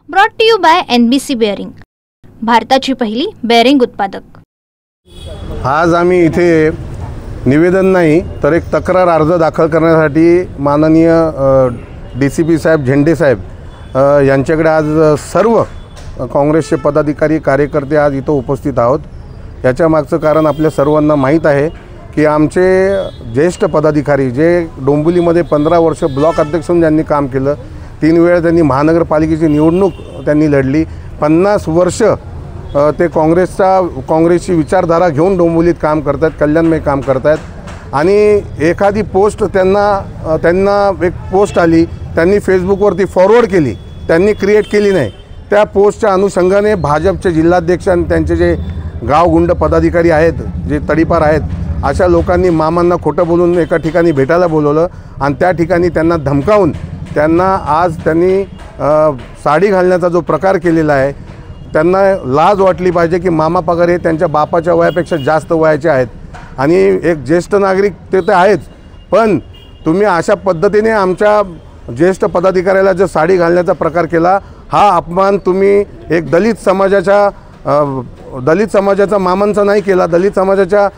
Brought to you by NBC bearing, भारताची पहिली bearing उत्पादक। आज आम्ही इथे निवेदन नाही तर एक तक्रार अर्ज दाखल करण्यासाठी माननीय DCP साहेब झेंडे साहेब यांच्याकडे आज सर्व काँग्रेसचे पदाधिकारी कार्यकर्ते आज इथं उपस्थित आहोत। याच्या मागचं कारण आपल्या सर्वांना माहीत आहे की आमचे ज्येष्ठ पदाधिकारी जे डोंबिवलीमध्ये 15 वर्ष ब्लॉक अध्यक्ष म्हणून ज्यांनी काम केलं, 3 वेळा त्यांनी महानगरपालिकेची निवडणूक त्यांनी लढली, 50 वर्ष ते काँग्रेसची विचारधारा घेऊन डोंबिवलीत काम करत आहेत, कल्याणमय काम करत आहेत। आणि एखादी पोस्ट त्यांना एक पोस्ट आली, त्यांनी फेसबुकवरती फॉरवर्ड केली, त्यांनी क्रिएट केली नाही। त्या पोस्टच्या अनुषंगाने भाजपचे जिल्हाध्यक्ष आणि त्यांचे जे गावगुंड पदाधिकारी आहेत, जे तडीपार आहेत, अशा लोकांनी मामांना खोटं बोलून एका ठिकाणी भेटायला बोलवलं आणि त्या ठिकाणी त्यांना धमकावून त्यांनी साडी घालण्याचा जो प्रकार केलेला आहे, त्यांना लाज वाटली पाहिजे की मामा पगार हे त्यांच्या बापाच्या वयापेक्षा जास्त वयाचे आहेत आणि एक ज्येष्ठ नागरिक ते तर आहेच, पण तुम्ही अशा पद्धतीने आमच्या ज्येष्ठ पदाधिकाऱ्याला जो साडी घालण्याचा प्रकार केला, हा अपमान तुम्ही एक दलित समाजाचा मामांचा नाही केला, दलित समाजाच्या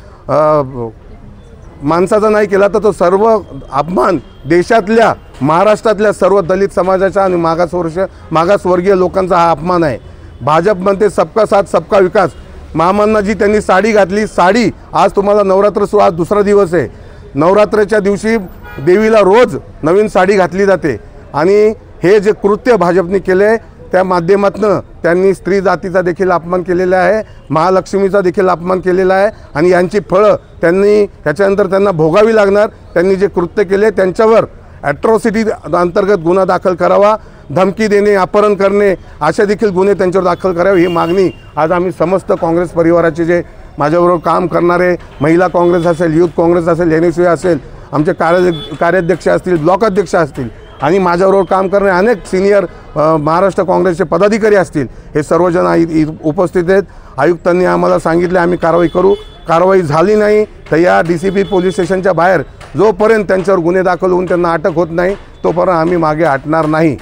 माणसाचा नाही केला, तर तो सर्व अपमान देशातल्या महाराष्ट्रातल्या सर्व दलित समाजाचा आणि मागासवर्गीय लोकांचा हा अपमान आहे। भाजप म्हणते सबका साथ सबका विकास। मामांना जी त्यांनी साडी घातली, साडी आज तुम्हाला नवरात्र आज दुसरा दिवस आहे, नवरात्राच्या दिवशी देवीला रोज नवीन साडी घातली जाते आणि हे जे कृत्य भाजपने केले त्या माध्यमातून त्यांनी स्त्री जातीचा देखील अपमान केलेला आहे, महालक्ष्मीचा देखील अपमान केलेला आहे आणि यांची फळं त्याच्यानंतर त्यांना भोगावी लागणार। त्यांनी जे कृत्य केले त्यांच्यावर ॲट्रॉसिटी अंतर्गत गुन्हा दाखल करावा, धमकी देणे, अपहरण करणे अशा देखील गुन्हे त्यांच्यावर दाखल करावे, ही मागणी आज आम्ही समस्त काँग्रेस परिवाराचे जे माझ्याबरोबर काम करणारे महिला काँग्रेस असेल, युथ काँग्रेस असेल, NSU असेल, आमचे कार्याध्यक्ष असतील, ब्लॉक अध्यक्ष असतील आणि माझ्याबरोबर काम करणारे अनेक सिनियर महाराष्ट्र काँग्रेसचे पदाधिकारी असतील, हे सर्वजण उपस्थित आहेत। आयुक्तांनी आम्हाला सांगितले आम्ही कारवाई करू, कारवाई झाली नाही तर या DCP पोलीस स्टेशनच्या बाहेर जोपर्यंत त्यांच्यावर गुन्हे दाखल होऊन त्यांना अटक होत नाही तोपर्यंत आम्ही मागे हटणार नाही।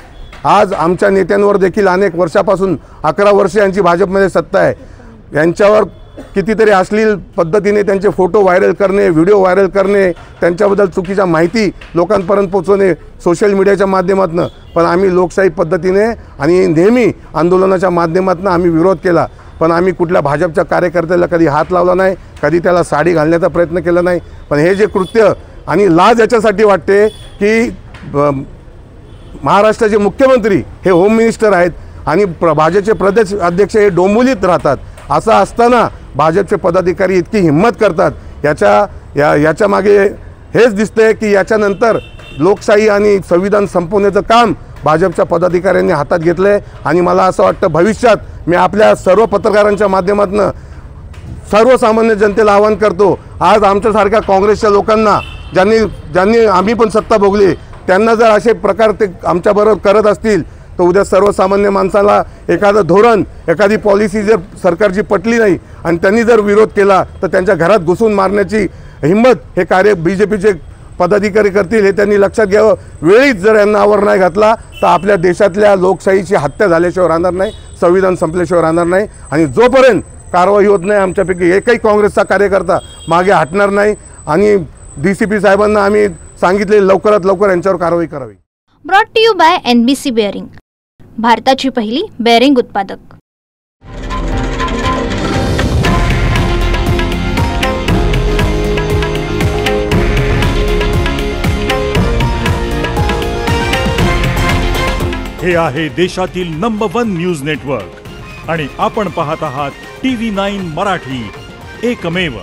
आज आमच्या नेत्यांवर देखील अनेक वर्षापासून 11 वर्ष यांची भाजपमध्ये सत्ता आहे, यांच्यावर कितीतरी अश्लील पद्धतीने त्यांचे फोटो व्हायरल करणे, व्हिडिओ व्हायरल करणे, त्यांच्याबद्दल चुकीच्या माहिती लोकांपर्यंत पोहोचवणे सोशल मीडियाच्या माध्यमातून, पण आम्ही लोकशाही पद्धतीने आणि नेहमी आंदोलनाच्या माध्यमातून आम्ही विरोध केला, पण आम्ही कुठल्या भाजपच्या कार्यकर्त्याला कधी हात लावला नाही, कधी त्याला साडी घालण्याचा प्रयत्न केला नाही। पण हे जे कृत्य आणि लाज याच्यासाठी वाटते की महाराष्ट्राचे मुख्यमंत्री हे होम मिनिस्टर आहेत आणि भाजपचे प्रदेश अध्यक्ष हे डोंबिवलीत राहतात, असं असताना भाजपचे पदाधिकारी इतकी हिंमत करतात, याच्या मागे हेच दिसतंय की याच्यानंतर लोकशाही आणि संविधान संपवण्याचं काम भाजपच्या पदाधिकाऱ्यांनी हातात घेतलंय। आणि मला असं वाटतं भविष्यात मी आपल्या सर्व पत्रकारांच्या माध्यमातून सर्वसामान्य जनतेला आवाहन करतो, आज आमच्यासारख्या काँग्रेसच्या लोकांना ज्यांनी आम्ही पण सत्ता भोगली, त्यांना जर असे प्रकार ते आमच्याबरोबर करत असतील तर उद्या सर्वसामान्य माणसाला एखादं धोरण, एखादी पॉलिसी जर सरकारची पटली नाही आणि त्यांनी जर विरोध केला तर त्यांच्या घरात घुसून मारण्याची हिंमत हे कार्य BJPचे पदाधिकारी करतील, हे त्यांनी लक्षात घ्यावं। वेळीच जर यांना आवर नाही घातला तर आपल्या देशातल्या लोकशाहीची हत्या झाल्याशिवाय राहणार नाही, संविधान संपल्याशिवाय राहणार नाही आणि जोपर्यंत कारवाई होत नाही आमच्यापैकी एकही काँग्रेसचा कार्यकर्ता मागे हटणार नाही आणि DCP साहेबांना आम्ही सांगितले लवकरात लवकर यांच्यावर कारवाई करावी। Brought to you by NBC bearing, भारताची पहिली बेअरिंग उत्पादक। हे आहे देशातील नंबर 1 न्यूज नेटवर्क आणि आपण पाहत आहात TV9 मराठी, एकमेव।